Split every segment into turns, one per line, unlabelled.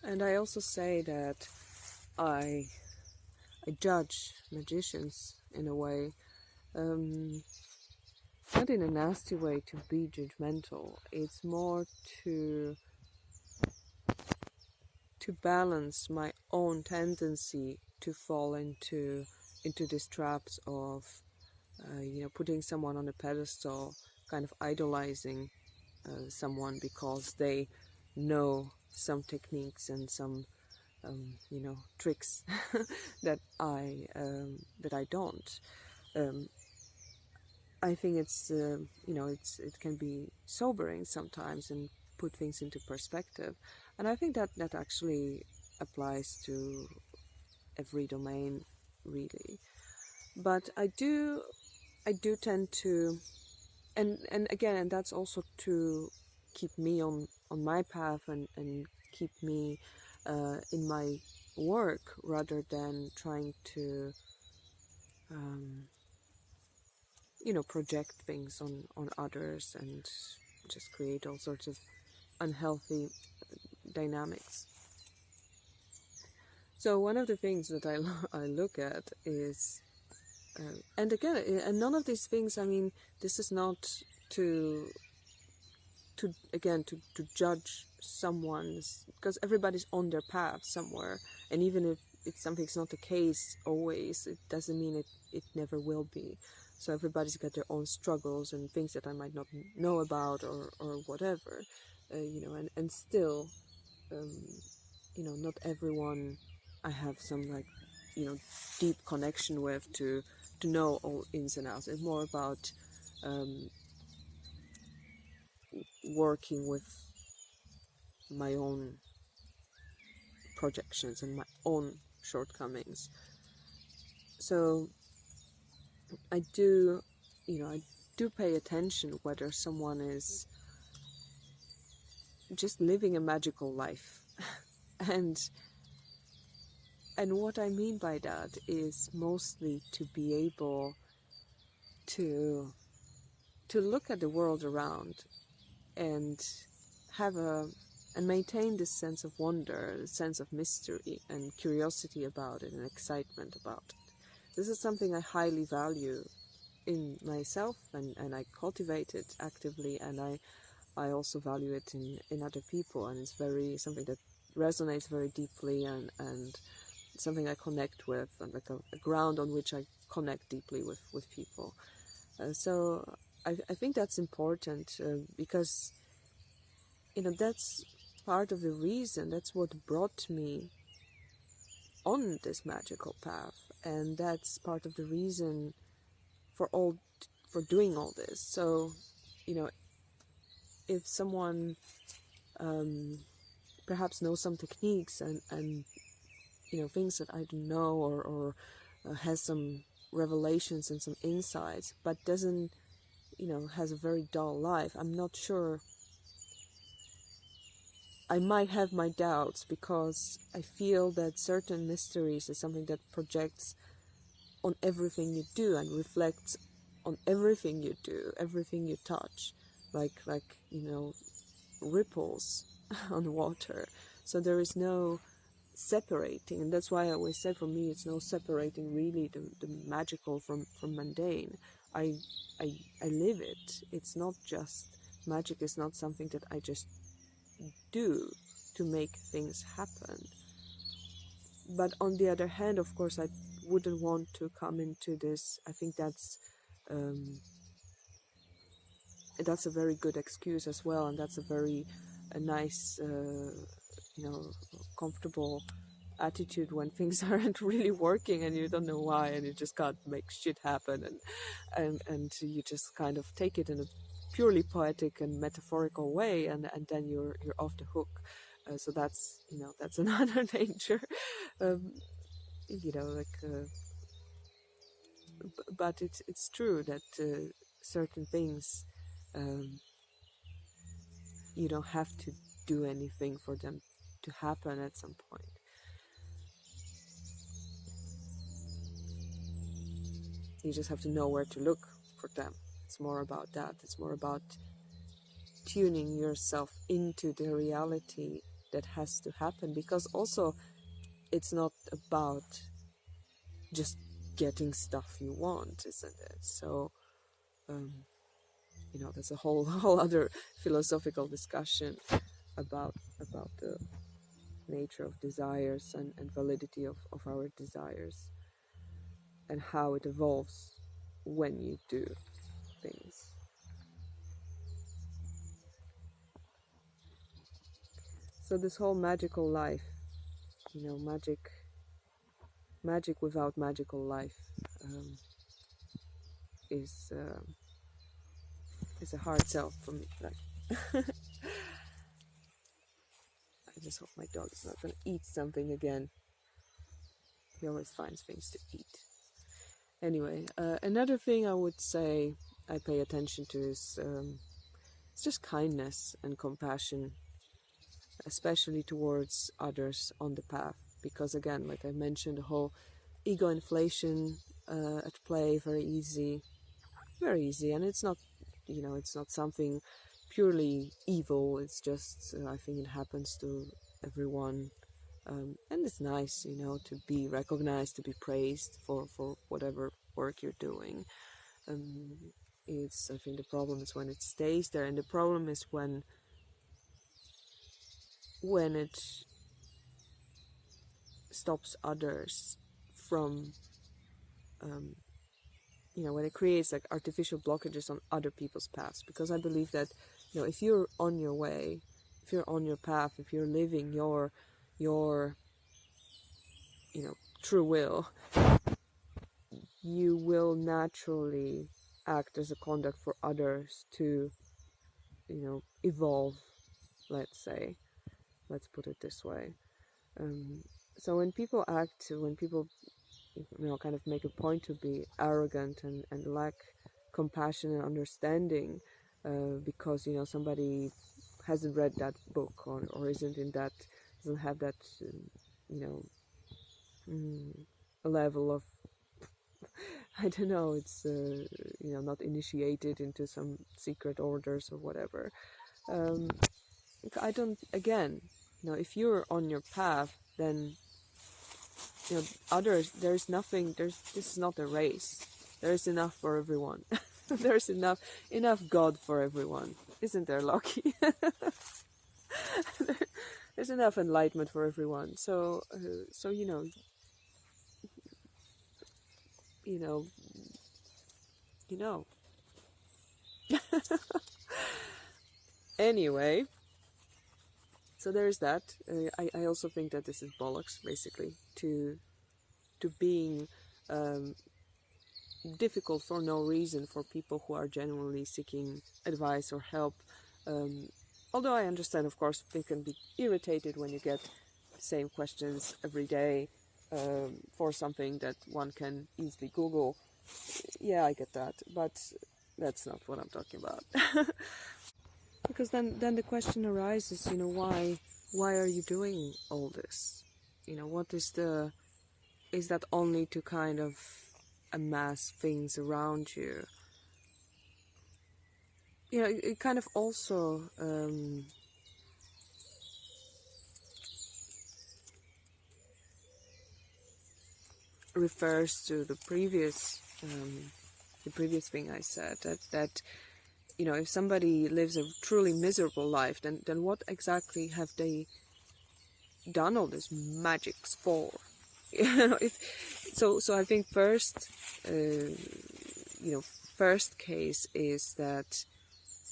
And I also say that I judge magicians in a way, um, not in a nasty way to be judgmental. It's more to balance my own tendency to fall into these traps of putting someone on a pedestal, kind of idolizing someone because they know some techniques and some tricks that I don't. Um, I think it can be sobering sometimes and put things into perspective, and I think that that actually applies to every domain, really. But I do tend to, and again, and that's also to keep me on my path and keep me in my work rather than trying to um, project things on others and just create all sorts of unhealthy dynamics. So one of the things that I look at is, and again, and none of these things, I mean, this is not to to judge someone's, because everybody's on their path somewhere, and even if something's not the case always, it doesn't mean it never will be. So everybody's got their own struggles and things that I might not know about or whatever, and still, um, not everyone I have some, like, deep connection with to know all ins and outs. It's more about um, working with my own projections and my own shortcomings. So I do, I do pay attention whether someone is just living a magical life. and and what I mean by that is mostly to be able to look at the world around and have and maintain this sense of wonder, a sense of mystery and curiosity about it and excitement about it. This is something I highly value in myself, and I cultivate it actively, and I also value it in other people, and it's very something that resonates very deeply, and something I connect with, and like a ground on which I connect deeply with people. So I think that's important, because that's part of the reason, that's what brought me on this magical path, and that's part of the reason for doing all this. So if someone perhaps knows some techniques and things that I don't know, or has some revelations and some insights, but doesn't has a very dull life, I'm not sure. I might have my doubts because I feel that certain mysteries is something that projects on everything you do and reflects on everything you do, everything you touch, like ripples on water. So there is no separating, and that's why I always said, for me, it's no separating really the magical from mundane. I, I live it. It's not just magic. Is not something that I just do to make things happen. But on the other hand, of course, I wouldn't want to come into this. I think that's a very good excuse as well, and that's a nice, comfortable attitude when things aren't really working and you don't know why, and you just can't make shit happen, and you just kind of take it in a purely poetic and metaphorical way, and then you're off the hook. So that's another danger, um, like. But it's true that certain things, um, you don't have to do anything for them to happen at some point. You just have to know where to look for them. It's more about that. It's more about tuning yourself into the reality that has to happen, because also it's not about just getting stuff you want, isn't it? So that's a whole other philosophical discussion about the nature of desires and validity of our desires, and how it evolves when you do things. So this whole magical life, magic without magical life, is a hard sell for me. Like, I just hope my dog is not going to eat something again. He always finds things to eat. Anyway, another thing I would say I pay attention to is it's just kindness and compassion, especially towards others on the path. Because again, like I mentioned, the whole ego inflation at play, very easy, and it's not, it's not something purely evil. It's just I think it happens to everyone, and it's nice, to be recognized, to be praised for whatever work you're doing. I think the problem is when it stays there, and the problem is when it stops others from when it creates like artificial blockages on other people's paths. Because I believe that if you're on your way, if you're on your path, if you're living your true will, you will naturally act as a conduct for others to evolve, let's put it this way. So when people kind of make a point to be arrogant and lack compassion and understanding, because somebody hasn't read that book or doesn't have that a level of I don't know, it's not initiated into some secret orders or whatever. If you're on your path, then others, this is not a race. There's enough for everyone. There's enough God for everyone, isn't there, Loki? There's enough enlightenment for everyone. So Anyway, so there's that. I also think that this is bollocks, basically, to being difficult for no reason for people who are genuinely seeking advice or help. Although I understand, of course, they can be irritated when you get the same questions every day for something that one can easily Google. Yeah, I get that, but that's not what I'm talking about. Because then the question arises, why are you doing all this? What is that only to kind of amass things around you? It kind of also refers to the previous thing I said, that if somebody lives a truly miserable life, then what exactly have they done all this magics for? So I think first case is that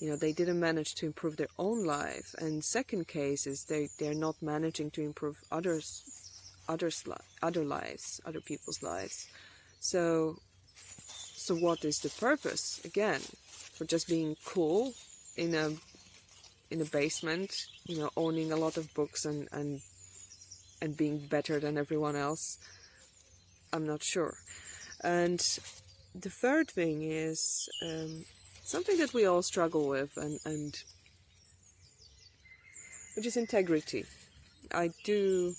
they didn't manage to improve their own life, and second case is they're not managing to improve other lives, other people's lives. So what is the purpose, again, for just being cool in a basement, owning a lot of books and being better than everyone else? I'm not sure. And the third thing is something that we all struggle with, and which is integrity. I do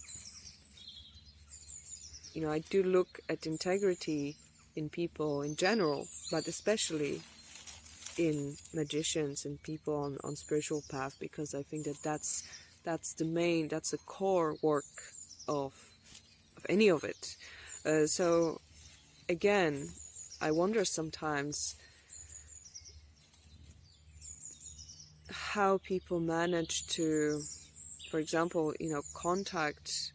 look at integrity in people in general, but especially in magicians and people on spiritual path, because I think that That's the core work of any of it. So again, I wonder sometimes how people manage to, for example, contact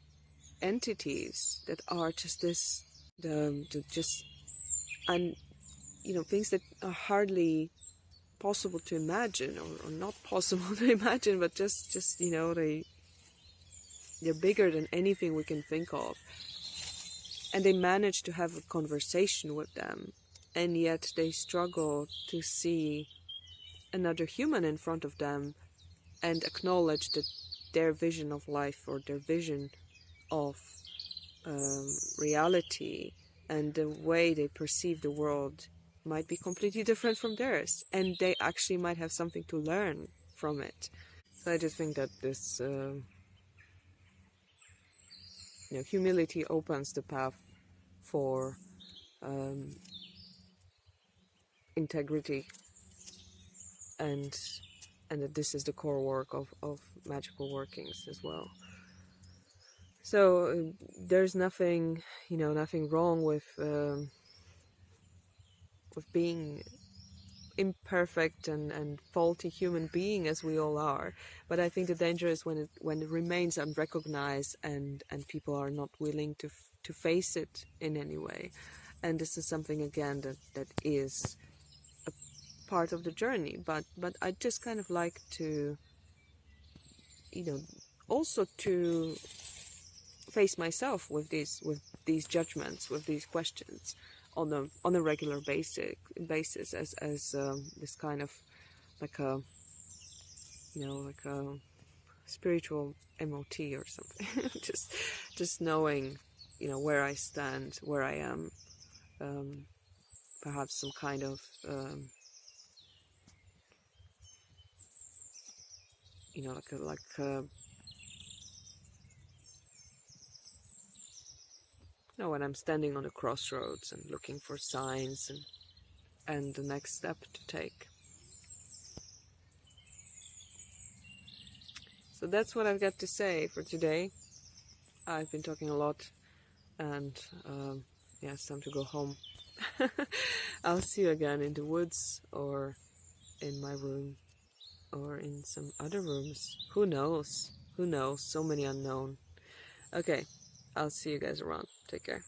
entities that are just this, and things that are hardly possible to imagine, or not possible to imagine, but just they're bigger than anything we can think of, and they manage to have a conversation with them, and yet they struggle to see another human in front of them and acknowledge that their vision of life, or their vision of reality, and the way they perceive the world might be completely different from theirs, and they actually might have something to learn from it. So I just think that this humility opens the path for integrity, and that this is the core work of magical workings as well. So there's nothing wrong with being imperfect and faulty human being, as we all are. But I think the danger is when it remains unrecognized, and people are not willing to face it in any way. And this is something, again, that is a part of the journey. But I just kind of like to also to face myself with these judgments, with these questions on a regular basis, as this kind of like a spiritual MOT or something. just knowing where I stand, where I am, perhaps some kind of when I'm standing on a crossroads and looking for signs and the next step to take. So that's what I've got to say for today. I've been talking a lot, and yeah, it's time to go home. I'll see you again in the woods, or in my room, or in some other rooms. Who knows? So many unknown. Okay, I'll see you guys around. Take care.